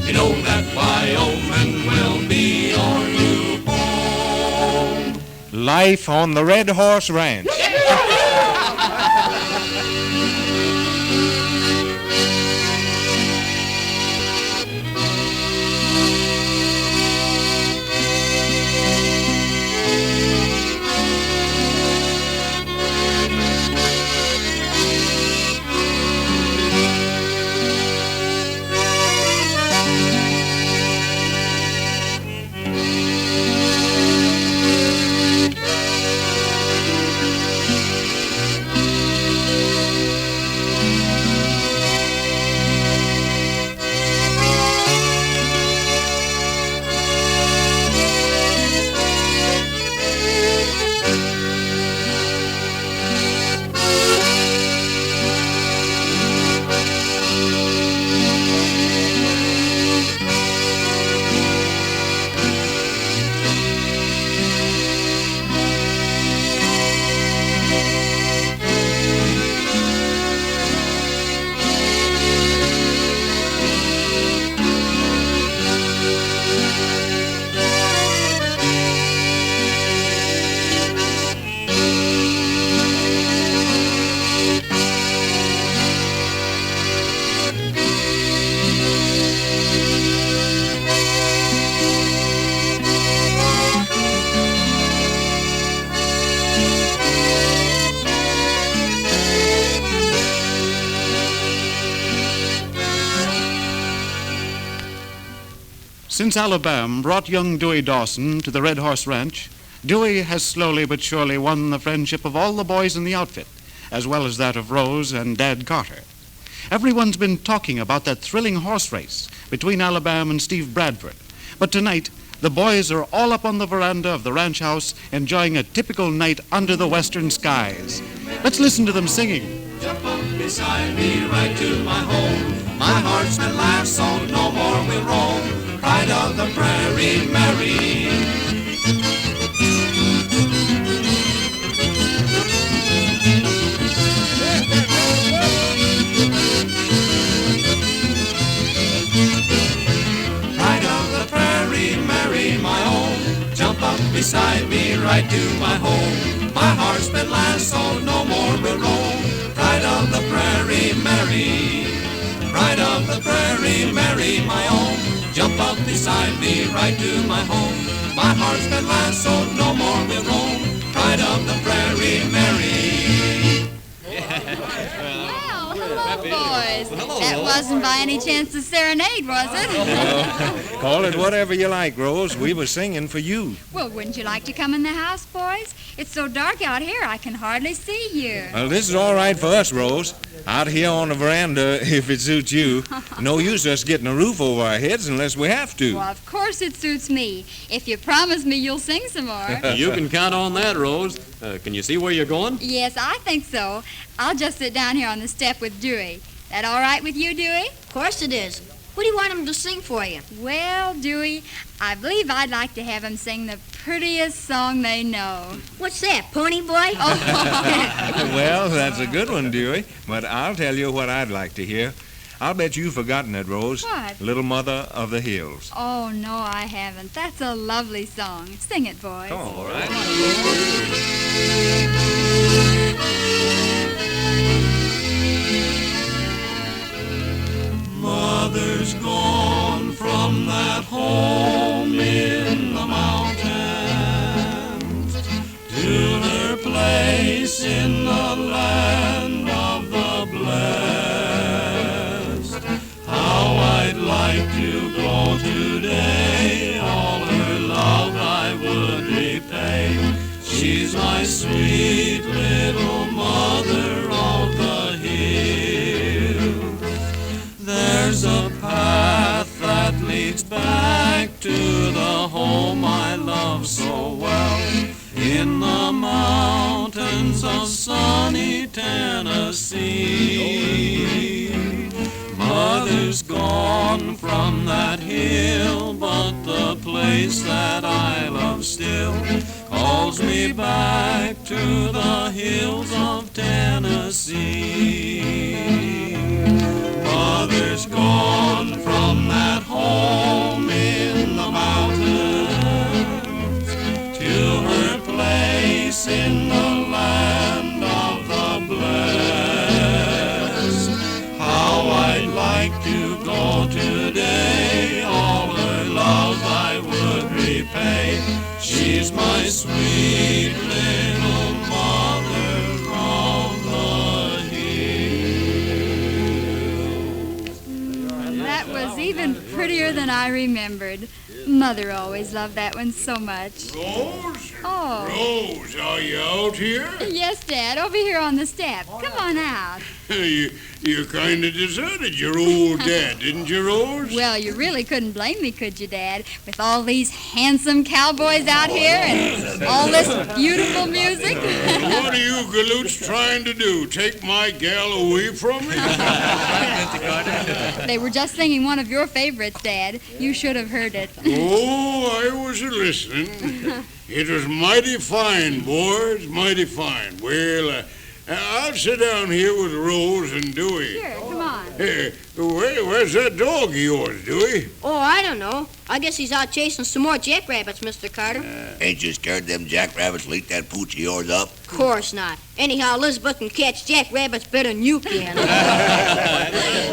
You know that Wyoming will be your new home. Life on the Red Horse Ranch. Since Alabam brought young Dewey Dawson to the Red Horse Ranch, Dewey has slowly but surely won the friendship of all the boys in the outfit, as well as that of Rose and Dad Carter. Everyone's been talking about that thrilling horse race between Alabam and Steve Bradford. But tonight, the boys are all up on the veranda of the ranch house enjoying a typical night under the western skies. Let's listen to them singing. Jump up beside me, right to my home. My heart's been last, so no more we'll roam. Pride of the prairie, Mary. Pride of the prairie, Mary, my own. Jump up beside me, right to my home. My heart's been last, so no more we'll roam. Pride of the prairie, Mary. Pride of the prairie, Mary, my own. Jump up beside me, right to my home. My heart's been last, so no more we'll roam. Pride of the prairie, Mary. Well, hello, boys. That wasn't by any chance a serenade, was it? Call it whatever you like, Rose. We were singing for you. Well, wouldn't you like to come in the house, boys? It's so dark out here, I can hardly see you. Well, this is all right for us, Rose. Out here on the veranda, if it suits you. No use us getting a roof over our heads unless we have to. Well, of course it suits me. If you promise me you'll sing some more. You can count on that, Rose. Can you see where you're going? Yes, I think so. I'll just sit down here on the step with Dewey. That all right with you, Dewey? Of course it is. What do you want him to sing for you? Well, Dewey, I believe I'd like to have him sing the prettiest song they know. What's that, Pony Boy? Oh. Well, that's a good one, Dewey. But I'll tell you what I'd like to hear. I'll bet you've forgotten it, Rose. What? Little Mother of the Hills. Oh, no, I haven't. That's a lovely song. Sing it, boys. Come on, all right. Mother's gone from that home in the mountains to her place in the land of the blessed. How I'd like to go today, all her love I would repay. She's my sweet little mother of the hill. There's a path that leads back to the home I love so well, in the mountains of sunny Tennessee. Mother's gone from that hill, but the place that I love still calls calls me back to the hills of Tennessee. Mother's gone from that home in the mountains to her place in the land of the blessed. How I'd like to go today, all her love I would repay. She's my sweet little mother from the hills. That was even prettier than I remembered. Mother always loved that one so much. Rose? Oh. Rose, are you out here? Yes, Dad, over here on the step. Come on out. You kind of deserted your old dad, didn't you, Rose? Well, you really couldn't blame me, could you, Dad? With all these handsome cowboys out here and all this beautiful music. What are you galoots trying to do? Take my gal away from me? They were just singing one of your favorites, Dad. You should have heard it. Oh, I was a-listening. It was mighty fine, boys, mighty fine. Well, I'll sit down here with Rose and Dewey. Sure, come on. Hey, where's that dog of yours, Dewey? Oh, I don't know. I guess he's out chasing some more jackrabbits, Mr. Carter. Ain't you scared them jackrabbits lick that pooch of yours up? Course not. Anyhow, Elizabeth can catch jackrabbits better than you can.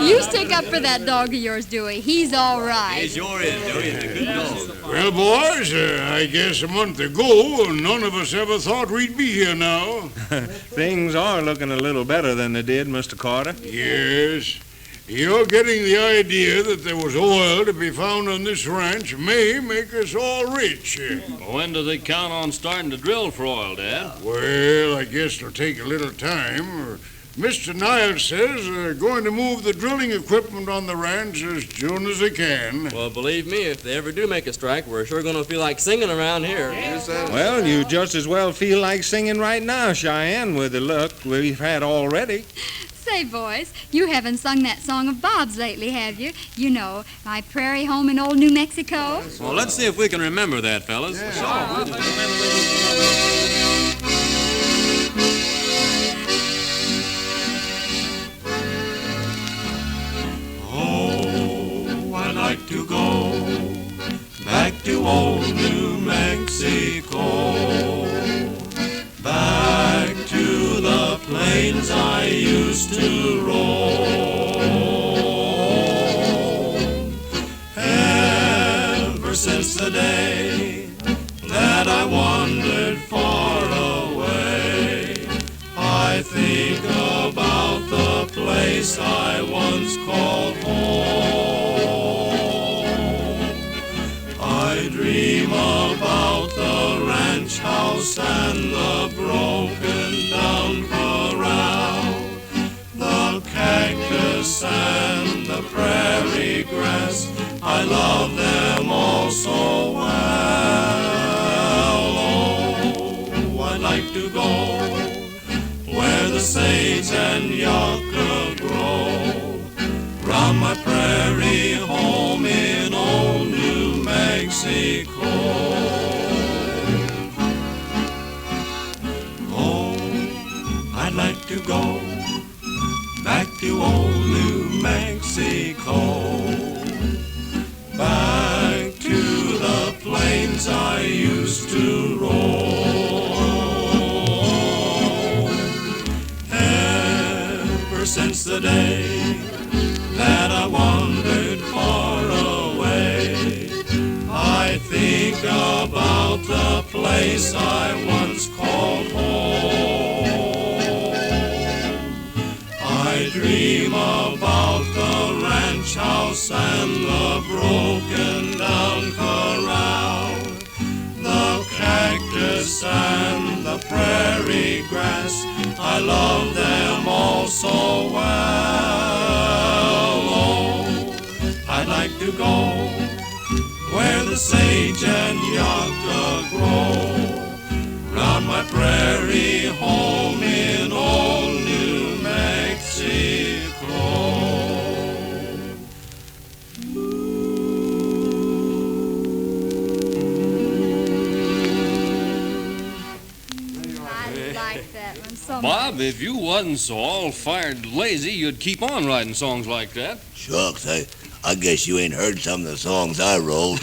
You stick up for that dog of yours, Dewey. He's all right. He sure is, Dewey. He's a good dog. Well, boys, I guess a month ago, none of us ever thought we'd be here now. Things are looking a little better than they did, Mr. Carter. Yes. You're getting the idea that there was oil to be found on this ranch may make us all rich. When do they count on starting to drill for oil, Dad? Well, I guess it'll take a little time. Mr. Niles says they're going to move the drilling equipment on the ranch as soon as they can. Well, believe me, if they ever do make a strike, we're sure going to feel like singing around here. Well, you just as well feel like singing right now, Cheyenne, with the luck we've had already. Say, boys, you haven't sung that song of Bob's lately, have you? You know, My Prairie Home in Old New Mexico. Well, let's see if we can remember that, fellas. Oh, I'd like to go back to old New Mexico, back to the plains I used to roam. Ever since the day that I wandered far away, I think about the place I once called home. I dream about the ranch house and the broken down corral, the cactus and the prairie grass. I love them all so well. Oh, I'd like to go where the sage and yucca grow, round my prairie home in old New Mexico. Oh, I'd like to go back to old New Mexico, back to the plains I used to roam. Ever since the day that I wandered far away, I think about the place I once called home. I dream about the ranch house and the broken down corral, the cactus and the prairie grass. I love them all so well. Oh, I'd like to go where the sage and yucca grow, round my prairie home in old New Mexico. so Bob, much. if you wasn't so all-fired lazy, you'd keep on writing songs like that. Shucks, I guess you ain't heard some of the songs I wrote.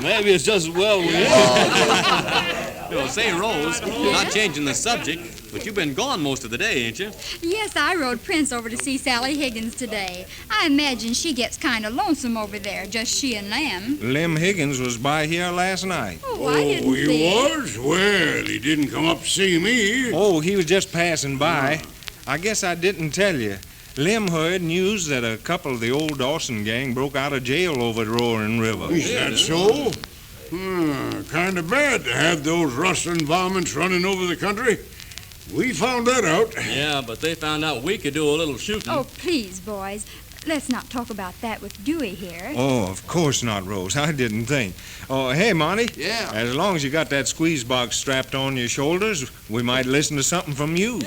Maybe it's just as well we Say, Rose, not changing the subject, but you've been gone most of the day, ain't you? Yes, I rode Prince over to see Sally Higgins today. I imagine she gets kind of lonesome over there, just she and Lamb. Lem Higgins was by here last night. Oh, I didn't he see it. was? Well, he didn't come up to see me. Oh, he was just passing by. I guess I didn't tell you. Lem heard news that a couple of the old Dawson gang broke out of jail over the Roaring River. Is that so? Kind of bad to have those rustling varmints running over the country. We found that out. Yeah, but they found out we could do a little shooting. Oh, please, boys. Let's not talk about that with Dewey here. Oh, of course not, Rose. I didn't think. Oh, hey, Monty. Yeah. As long as you got that squeeze box strapped on your shoulders, we might listen to something from you.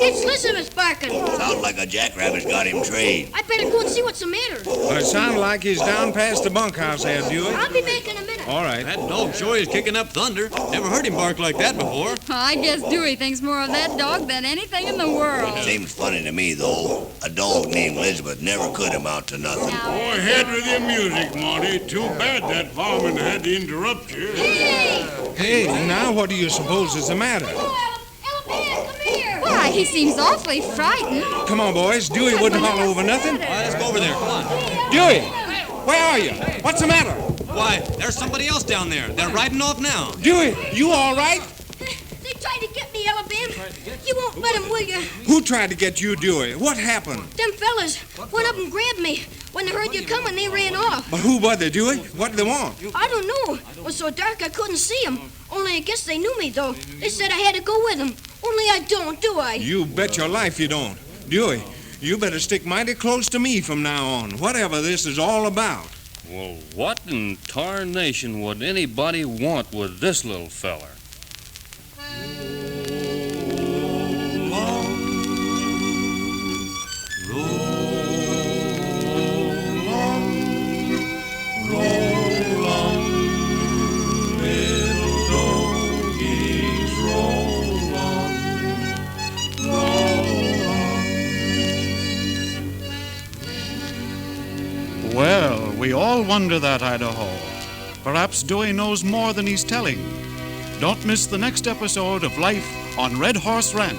It's Elizabeth barking. Sounds like a jackrabbit's got him trained. I better go and see what's the matter. It sounds like he's down past the bunkhouse there, Dewey. I'll be back in a minute. All right. That dog sure is kicking up thunder. Never heard him bark like that before. I guess Dewey thinks more of that dog than anything in the world. Seems funny to me, though. A dog named Elizabeth never could amount to nothing. Go ahead with your music, Monty. Too bad that varmint had to interrupt you. Hey, now what do you suppose is the matter? Alabam, come here. Why, he seems awfully frightened. Come on, boys. Dewey wouldn't holler over nothing. All right, let's go over there. Come on. Dewey, where are you? What's the matter? Why, there's somebody else down there. They're riding off now. Dewey, you all right? They tried to get me, Alabam. You won't let them, will you? Who tried to get you, Dewey? What happened? Them fellas, one of them grabbed me. When they heard you coming, they ran off. But who were they, Dewey? What did they want? I don't know. It was so dark I couldn't see them. Only I guess they knew me, though. They said I had to go with them. Only I don't, do I? You bet your life you don't. Dewey, you better stick mighty close to me from now on, whatever this is all about. Well, what in tarnation would anybody want with this little feller? Well, we all wonder that, Idaho. Perhaps Dewey knows more than he's telling. Don't miss the next episode of Life on Red Horse Ranch.